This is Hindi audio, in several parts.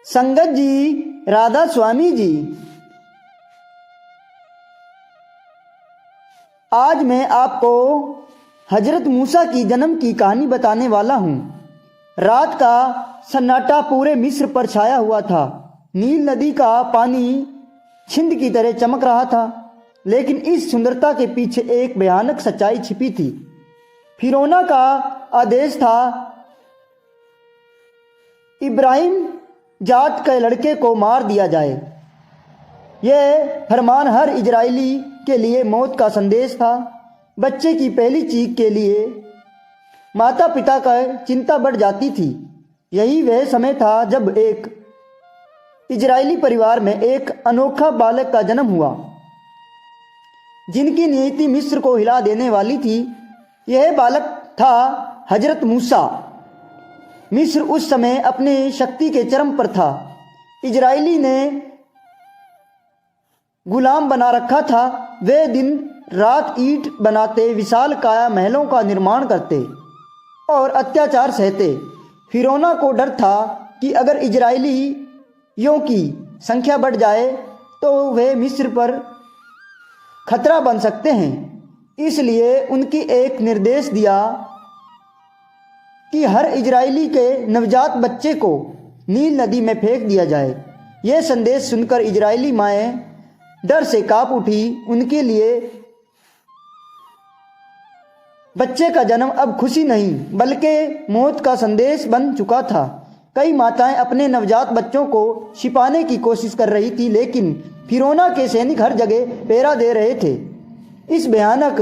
संगत जी, राधा स्वामी जी, आज मैं आपको हजरत मूसा की जन्म की कहानी बताने वाला हूँ। रात का सन्नाटा पूरे मिस्र पर छाया हुआ था। नील नदी का पानी छिंद की तरह चमक रहा था, लेकिन इस सुंदरता के पीछे एक भयानक सच्चाई छिपी थी। फिरौना का आदेश था इब्राहिम जात के लड़के को मार दिया जाए। यह फरमान हर इजरायली के लिए मौत का संदेश था। बच्चे की पहली चीख के लिए माता पिता का चिंता बढ़ जाती थी। यही वह समय था जब एक इजरायली परिवार में एक अनोखा बालक का जन्म हुआ, जिनकी नीति मिस्र को हिला देने वाली थी। यह बालक था हजरत मूसा। मिस्र उस समय अपने शक्ति के चरम पर था। इजरायली ने गुलाम बना रखा था। वे दिन रात ईंट बनाते, विशाल काया महलों का निर्माण करते और अत्याचार सहते। फिरौना को डर था कि अगर इजरायलियों की संख्या बढ़ जाए तो वे मिस्र पर खतरा बन सकते हैं। इसलिए उनकी एक निर्देश दिया कि हर इजरायली के नवजात बच्चे को नील नदी में फेंक दिया जाए। यह संदेश सुनकर इजरायली माएँ डर से कांप उठी। उनके लिए बच्चे का जन्म अब खुशी नहीं बल्कि मौत का संदेश बन चुका था। कई माताएं अपने नवजात बच्चों को छिपाने की कोशिश कर रही थी, लेकिन फिरौना के सैनिक हर जगह पहरा दे रहे थे। इस भयानक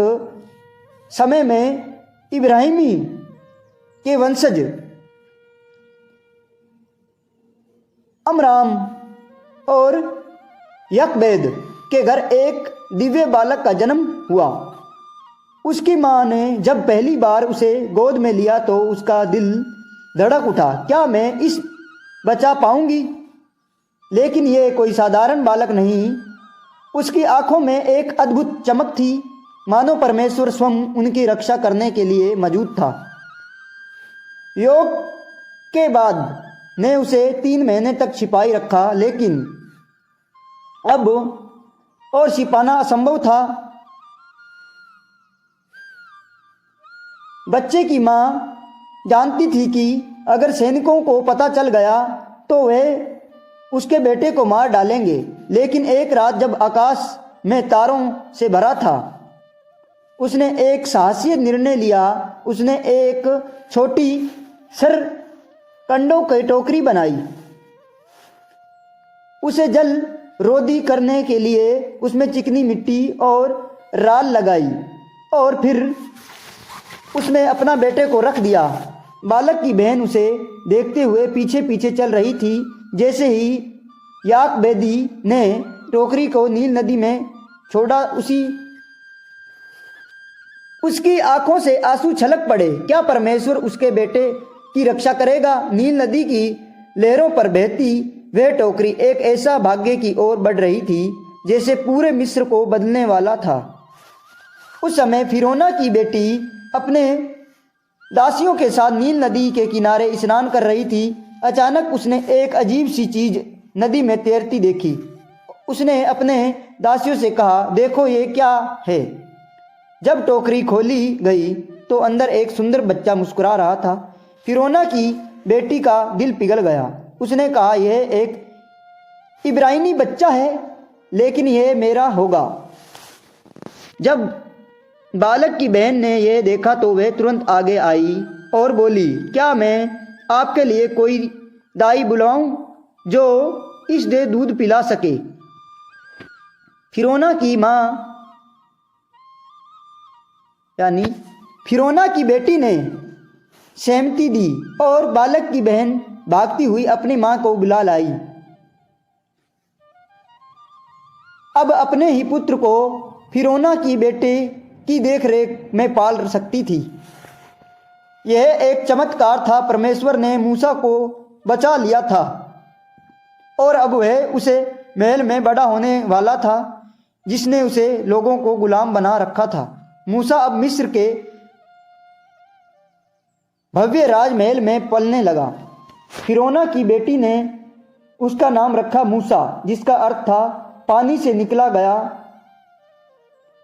समय में इब्राहिमी के वंशज अमराम और यकबेद के घर एक दिव्य बालक का जन्म हुआ। उसकी माँ ने जब पहली बार उसे गोद में लिया तो उसका दिल धड़क उठा। क्या मैं इस बचा पाऊंगी? लेकिन यह कोई साधारण बालक नहीं। उसकी आंखों में एक अद्भुत चमक थी, मानो परमेश्वर स्वयं उनकी रक्षा करने के लिए मौजूद था। योग के बाद ने उसे 3 महीने तक छिपाई रखा, लेकिन अब और छिपाना असंभव था। बच्चे की माँ जानती थी कि अगर सैनिकों को पता चल गया तो वे उसके बेटे को मार डालेंगे। लेकिन एक रात जब आकाश में तारों से भरा था, उसने एक साहसी निर्णय लिया। उसने एक छोटी सर कंडों की टोकरी बनाई। उसे जल रोधी करने के लिए उसमें चिकनी मिट्टी और राल लगाई और फिर उसमें अपना बेटे को रख दिया। बालक की बहन उसे देखते हुए पीछे पीछे चल रही थी। जैसे ही याकबेदी ने टोकरी को नील नदी में छोड़ा, उसकी आंखों से आंसू छलक पड़े। क्या परमेश्वर उसके बेटे की रक्षा करेगा? नील नदी की लहरों पर बहती वह टोकरी एक ऐसा भाग्य की ओर बढ़ रही थी जैसे पूरे मिस्र को बदलने वाला था। उस समय फिरौना की बेटी अपने दासियों के साथ नील नदी के किनारे स्नान कर रही थी। अचानक उसने एक अजीब सी चीज नदी में तैरती देखी। उसने अपने दासियों से कहा, देखो ये क्या है। जब टोकरी खोली गई तो अंदर एक सुंदर बच्चा मुस्कुरा रहा था। फिरौना की बेटी का दिल पिघल गया। उसने कहा, यह एक इब्राहिमी बच्चा है, लेकिन यह मेरा होगा। जब बालक की बहन ने यह देखा तो वह तुरंत आगे आई और बोली, क्या मैं आपके लिए कोई दाई बुलाऊं जो इस दे दूध पिला सके? फिरौना की माँ यानी फिरौना की बेटी ने सहमति दी और बालक की बहन भागती हुई अपनी माँ को बुला लाई। अब अपने ही पुत्र को फिरौना की बेटे की देखरेख में पाल सकती थी। यह एक चमत्कार था। परमेश्वर ने मूसा को बचा लिया था और अब वह उसे महल में बड़ा होने वाला था जिसने उसे लोगों को गुलाम बना रखा था। मूसा अब मिस्र के भव्य राजमहल में पलने लगा। फिरौना की बेटी ने उसका नाम रखा मूसा, जिसका अर्थ था पानी से निकला गया।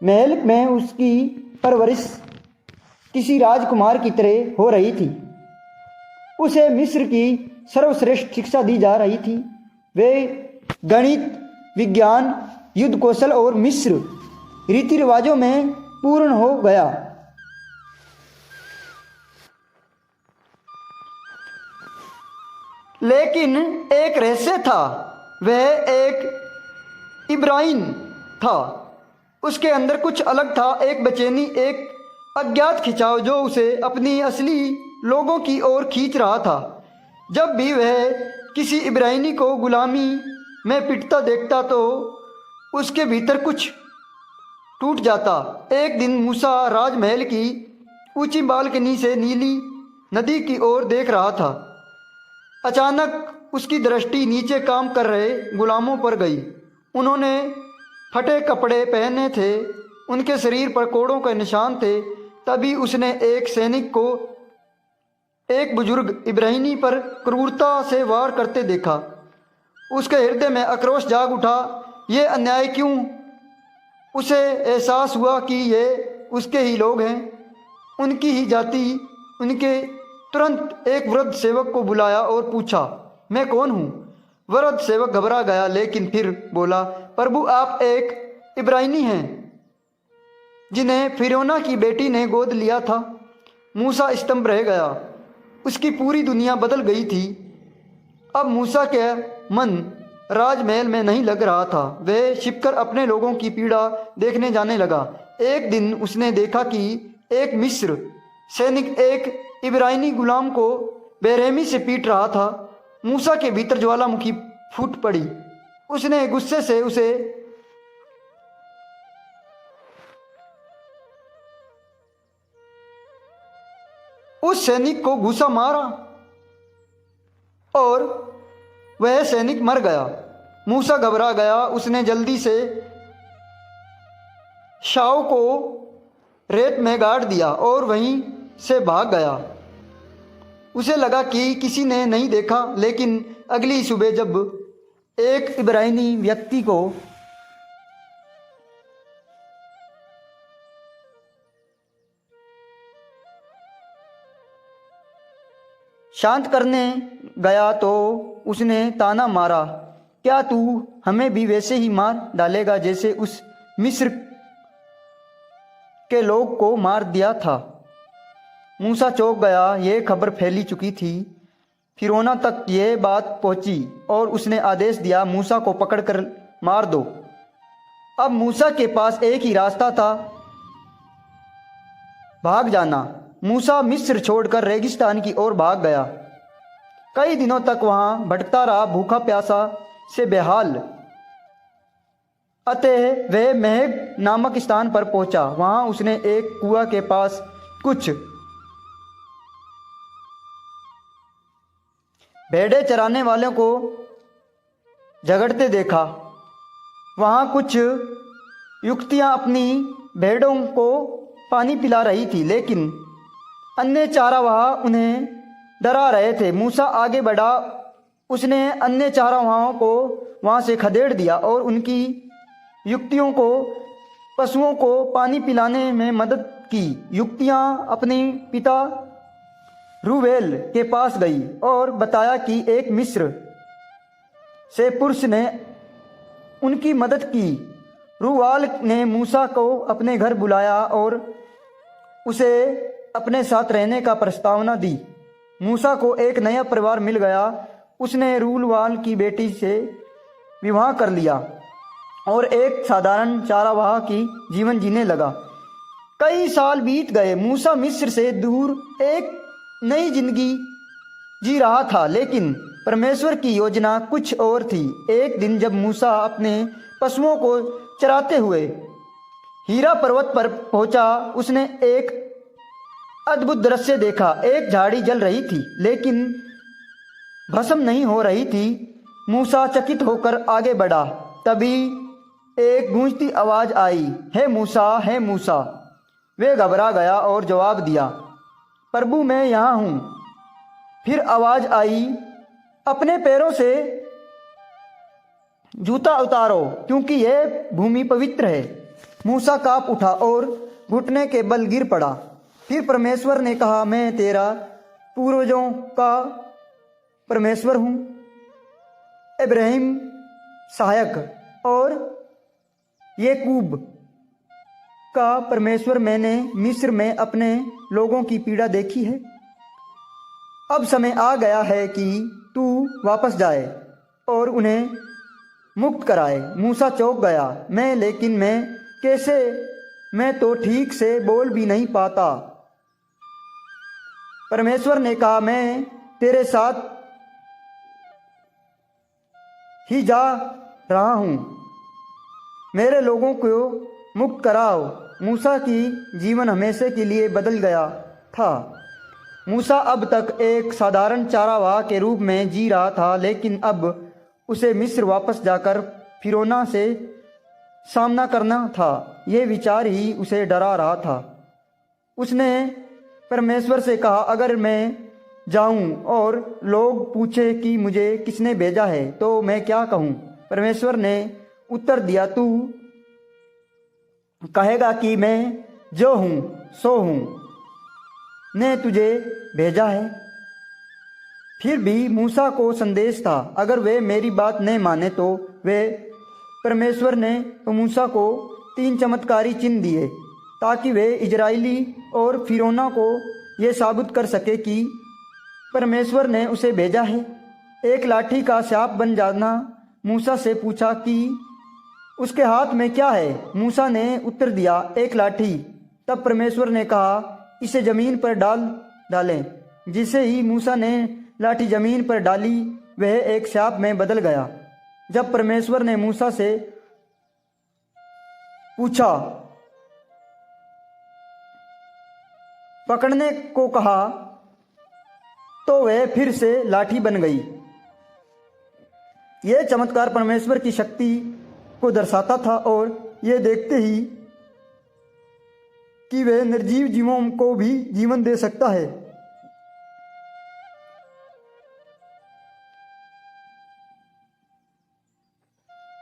महल में उसकी परवरिश किसी राजकुमार की तरह हो रही थी। उसे मिस्र की सर्वश्रेष्ठ शिक्षा दी जा रही थी। वे गणित, विज्ञान, युद्ध कौशल और मिस्र रीति रिवाजों में पूर्ण हो गया। लेकिन एक रहस्य था। वह एक इब्राहिम था। उसके अंदर कुछ अलग था, एक बेचैनी, एक अज्ञात खिंचाव जो उसे अपनी असली लोगों की ओर खींच रहा था। जब भी वह किसी इब्राहिमी को गुलामी में पिटता देखता तो उसके भीतर कुछ टूट जाता। एक दिन मूसा राजमहल की ऊंची बालकनी से नीली नदी की ओर देख रहा था। अचानक उसकी दृष्टि नीचे काम कर रहे गुलामों पर गई। उन्होंने फटे कपड़े पहने थे, उनके शरीर पर कोड़ों के निशान थे। तभी उसने एक सैनिक को एक बुजुर्ग इब्राहिमी पर क्रूरता से वार करते देखा। उसके हृदय में आक्रोश जाग उठा। ये अन्याय क्यों? उसे एहसास हुआ कि ये उसके ही लोग हैं, उनकी ही जाति। उनके तुरंत एक वृद्ध सेवक को बुलाया और पूछा, मैं कौन हूँ? वृद्ध सेवक घबरा गया, लेकिन फिर बोला, प्रभु, आप एक इब्राहिमी हैं जिन्हें फिरौना की बेटी ने गोद लिया था। मूसा स्तंभ रह गया। उसकी पूरी दुनिया बदल गई थी। अब मूसा के मन राजमहल में नहीं लग रहा था। वह छिपकर अपने लोगों की पीड़ा देखने जाने लगा। एक दिन उसने देखा कि एक मिस्र सैनिक एक इब्राहिमी गुलाम को बेरहमी से पीट रहा था। मूसा के भीतर ज्वालामुखी फूट पड़ी। उसने गुस्से से उस सैनिक को घूसा मारा और वह सैनिक मर गया। मूसा घबरा गया। उसने जल्दी से शाव को रेत में गाड़ दिया और वहीं से भाग गया। उसे लगा कि किसी ने नहीं देखा, लेकिन अगली सुबह जब एक इब्राहिमी व्यक्ति को शांत करने गया तो उसने ताना मारा, क्या तू हमें भी वैसे ही मार डालेगा जैसे उस मिस्र के लोग को मार दिया था? मूसा चौंक गया। यह खबर फैली चुकी थी। फिरौना तक यह बात पहुंची और उसने आदेश दिया, मूसा को पकड़कर मार दो। अब मूसा के पास एक ही रास्ता था, भाग जाना। मूसा मिस्र छोड़कर रेगिस्तान की ओर भाग गया। कई दिनों तक वहां भटकता रहा, भूखा प्यासा से बेहाल। अतः वह महग नामक स्थान पर पहुंचा। वहां उसने एक कुआं के पास कुछ भेड़ें चराने वालों को झगड़ते देखा। वहां कुछ युवतियां अपनी भेड़ों को पानी पिला रही थी, लेकिन अन्य चारावाह उन्हें डरा रहे थे। मूसा आगे बढ़ा। उसने अन्य चारावाहों को वहां से खदेड़ दिया और उनकी युवतियों को पशुओं को पानी पिलाने में मदद की। युवतियां अपने पिता रूबेल के पास गई और बताया कि एक मिस्र से पुरुष ने उनकी मदद की। रूवाल ने मूसा को अपने घर बुलाया और उसे अपने साथ रहने का प्रस्तावना दी। मूसा को एक नया परिवार मिल गया। उसने रूलवाल की बेटी से विवाह कर लिया और एक साधारण चारावाह की जीवन जीने लगा। कई साल बीत गए। मूसा मिस्र से दूर एक नई जिंदगी जी रहा था, लेकिन परमेश्वर की योजना कुछ और थी। एक दिन जब मूसा अपने पशुओं को चराते हुए हीरा पर्वत पर पहुंचा, उसने एक अद्भुत दृश्य देखा। एक झाड़ी जल रही थी, लेकिन भस्म नहीं हो रही थी। मूसा चकित होकर आगे बढ़ा। तभी एक गूंजती आवाज आई, हे मूसा, हे मूसा। वे घबरा गया और जवाब दिया, प्रभु, मैं यहाँ हूँ। फिर आवाज आई, अपने पैरों से जूता उतारो क्योंकि यह भूमि पवित्र है। मूसा कांप उठा और घुटने के बल गिर पड़ा। फिर परमेश्वर ने कहा, मैं तेरा पूर्वजों का परमेश्वर हूँ, इब्राहिम, इसहाक और याकूब का परमेश्वर। मैंने मिस्र में अपने लोगों की पीड़ा देखी है। अब समय आ गया है कि तू वापस जाए और उन्हें मुक्त कराए। मूसा चौंक गया, लेकिन मैं कैसे? मैं तो ठीक से बोल भी नहीं पाता। परमेश्वर ने कहा, मैं तेरे साथ ही जा रहा हूं, मेरे लोगों को मुक्त कराओ। मूसा की जीवन हमेशा के लिए बदल गया था। मूसा अब तक एक साधारण चारावाह के रूप में जी रहा था, लेकिन अब उसे मिस्र वापस जाकर फिरौना से सामना करना था। यह विचार ही उसे डरा रहा था। उसने परमेश्वर से कहा, अगर मैं जाऊं और लोग पूछे कि मुझे किसने भेजा है तो मैं क्या कहूं? परमेश्वर ने उत्तर दिया, तू कहेगा कि मैं जो हूं सो हूं ने तुझे भेजा है। फिर भी मूसा को संदेश था, अगर वे मेरी बात नहीं माने तो वे परमेश्वर ने मूसा को 3 चमत्कारी चिन्ह दिए ताकि वे इजराइली और फिरौना को यह साबित कर सके कि परमेश्वर ने उसे भेजा है। एक लाठी का सांप बन जाना। मूसा से पूछा कि उसके हाथ में क्या है? मूसा ने उत्तर दिया, एक लाठी। तब परमेश्वर ने कहा, इसे जमीन पर डालें। जिसे ही मूसा ने लाठी जमीन पर डाली, वह एक सांप में बदल गया। जब परमेश्वर ने मूसा से पूछा, पकड़ने को कहा, तो वह फिर से लाठी बन गई। यह चमत्कार परमेश्वर की शक्ति को दर्शाता था और यह देखते ही कि वह निर्जीव जीवों को भी जीवन दे सकता है।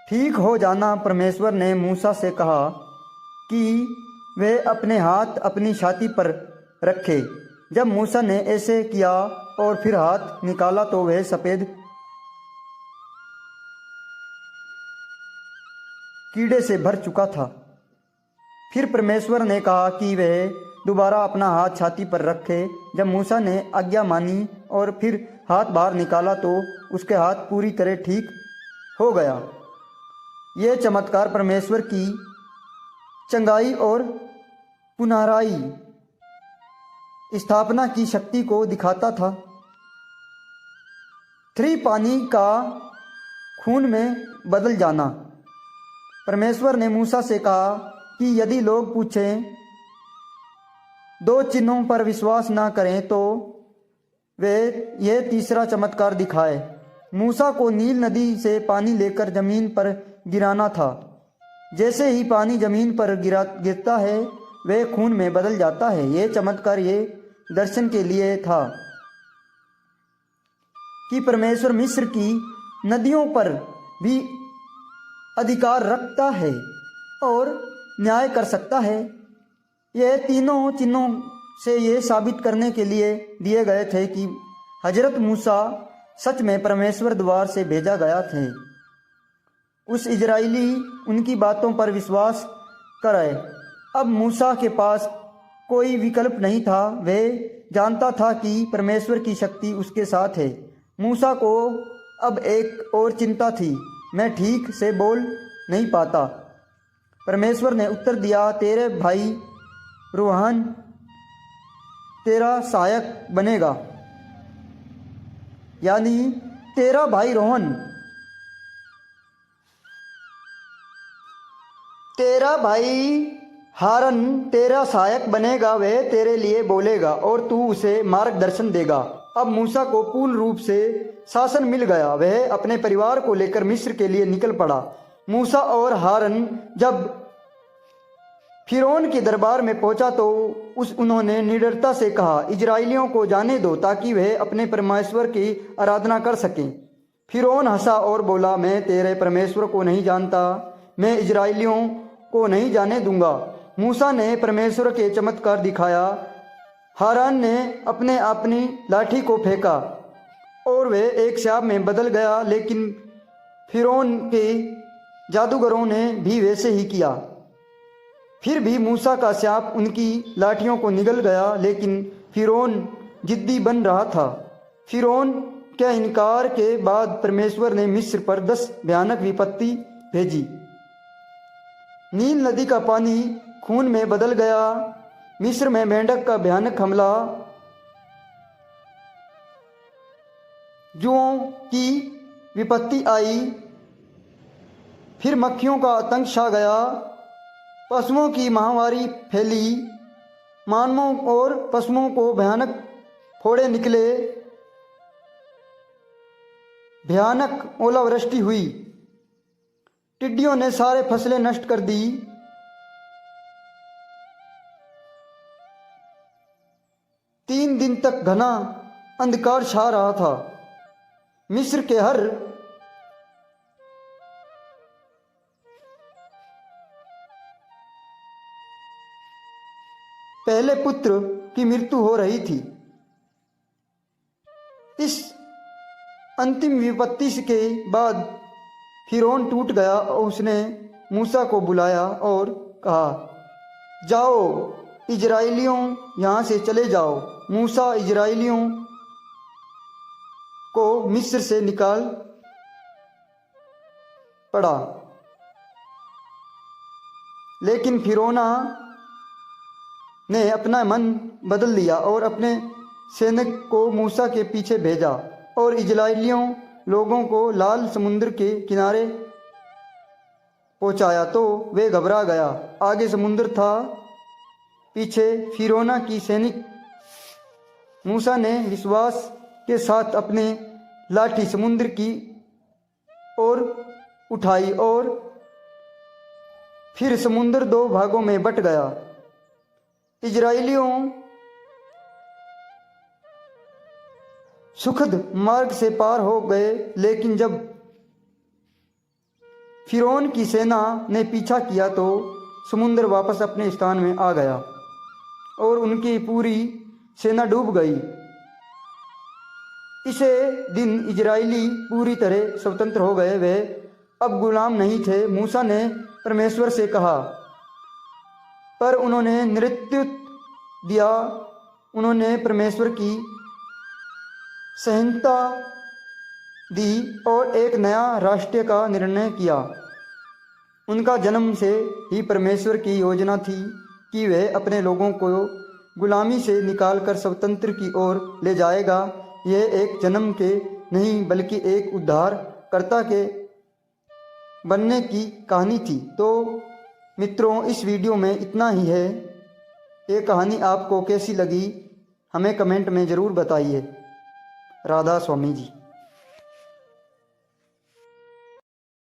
ठीक हो जाना। परमेश्वर ने मूसा से कहा कि वह अपने हाथ अपनी छाती पर रखे। जब मूसा ने ऐसे किया और फिर हाथ निकाला तो वह सफेद कीड़े से भर चुका था। फिर परमेश्वर ने कहा कि वह दोबारा अपना हाथ छाती पर रखे। जब मूसा ने आज्ञा मानी और फिर हाथ बाहर निकाला तो उसके हाथ पूरी तरह ठीक हो गया। यह चमत्कार परमेश्वर की चंगाई और पुनराई स्थापना की शक्ति को दिखाता था। 3 पानी का खून में बदल जाना। परमेश्वर ने मूसा से कहा कि यदि लोग पूछें, 2 चिन्हों पर विश्वास ना करें तो वे यह तीसरा चमत्कार दिखाए। मूसा को नील नदी से पानी लेकर जमीन पर गिराना था। जैसे ही पानी जमीन पर गिरता है वह खून में बदल जाता है। यह चमत्कार ये दर्शन के लिए था कि परमेश्वर मिस्र की नदियों पर भी अधिकार रखता है और न्याय कर सकता है। यह तीनों चिन्हों से यह साबित करने के लिए दिए गए थे कि हजरत मूसा सच में परमेश्वर द्वार से भेजा गया थे। उस इजराइली उनकी बातों पर विश्वास करे। अब मूसा के पास कोई विकल्प नहीं था। वह जानता था कि परमेश्वर की शक्ति उसके साथ है। मूसा को अब एक और चिंता थी, मैं ठीक से बोल नहीं पाता। परमेश्वर ने उत्तर दिया, तेरे भाई रोहन तेरा सहायक बनेगा। यानी तेरा भाई रोहन, तेरा भाई हारन तेरा सहायक बनेगा। वह तेरे लिए बोलेगा और तू उसे मार्गदर्शन देगा। अब मूसा को पूर्ण रूप से शासन मिल गया। वह अपने परिवार को लेकर मिस्र के लिए निकल पड़ा। मूसा और हारन जब फिरौन के दरबार में पहुंचा तो उन्होंने निडरता से कहा, इजराइलियों को जाने दो ताकि वह अपने परमेश्वर की आराधना कर सकें। फिरौन हंसा और बोला, मैं तेरे परमेश्वर को नहीं जानता, मैं इजराइलियों को नहीं जाने दूंगा। मूसा ने परमेश्वर के चमत्कार दिखाया। हारून ने अपनी लाठी को फेंका और वह एक सांप में बदल गया, लेकिन फिरौन के जादूगरों ने भी वैसे ही किया। फिर भी मूसा का सांप उनकी लाठियों को निगल गया, लेकिन फिरौन जिद्दी बन रहा था। फिरौन के इनकार के बाद परमेश्वर ने मिस्र पर 10 भयानक विपत्ति भेजी। नील नदी का पानी खून में बदल गया। मिस्र में मेंढक का भयानक हमला, जुओं की विपत्ति आई, फिर मक्खियों का आतंक छा गया, पशुओं की महामारी फैली, मानवों और पशुओं को भयानक फोड़े निकले, भयानक ओलावृष्टि हुई, टिड्डियों ने सारे फसलें नष्ट कर दी। 3 दिन तक घना अंधकार छा रहा था। मिस्र के हर पहले पुत्र की मृत्यु हो रही थी। इस अंतिम विपत्ति के बाद फिरौन टूट गया और उसने मूसा को बुलाया और कहा, जाओ इजराइलियों यहाँ से चले जाओ। मूसा इजराइलियों को मिस्र से निकाल पड़ा, लेकिन फिरौना ने अपना मन बदल लिया और अपने सैनिक को मूसा के पीछे भेजा और इजराइलियों लोगों को लाल समुद्र के किनारे पहुंचाया तो वे घबरा गया। आगे समुद्र था, पीछे फिरौना की सैनिक। मूसा ने विश्वास के साथ अपने लाठी समुद्र की ओर उठाई और फिर समुद्र 2 भागों में बट गया। इजराइलियों सुखद मार्ग से पार हो गए, लेकिन जब फिरौन की सेना ने पीछा किया तो समुद्र वापस अपने स्थान में आ गया और उनकी पूरी सेना डूब गई। इसे दिन इजराइली पूरी तरह स्वतंत्र हो गए, वे अब गुलाम नहीं थे। मूसा ने परमेश्वर से कहा, पर उन्होंने नृत्य दिया। उन्होंने परमेश्वर की संहिता दी और एक नया राष्ट्र का निर्णय किया। उनका जन्म से ही परमेश्वर की योजना थी कि वह अपने लोगों को गुलामी से निकालकर स्वतंत्र की ओर ले जाएगा। यह एक जन्म के नहीं बल्कि एक उद्धारकर्ता के बनने की कहानी थी। तो मित्रों, इस वीडियो में इतना ही है। ये कहानी आपको कैसी लगी हमें कमेंट में ज़रूर बताइए। राधा स्वामी जी।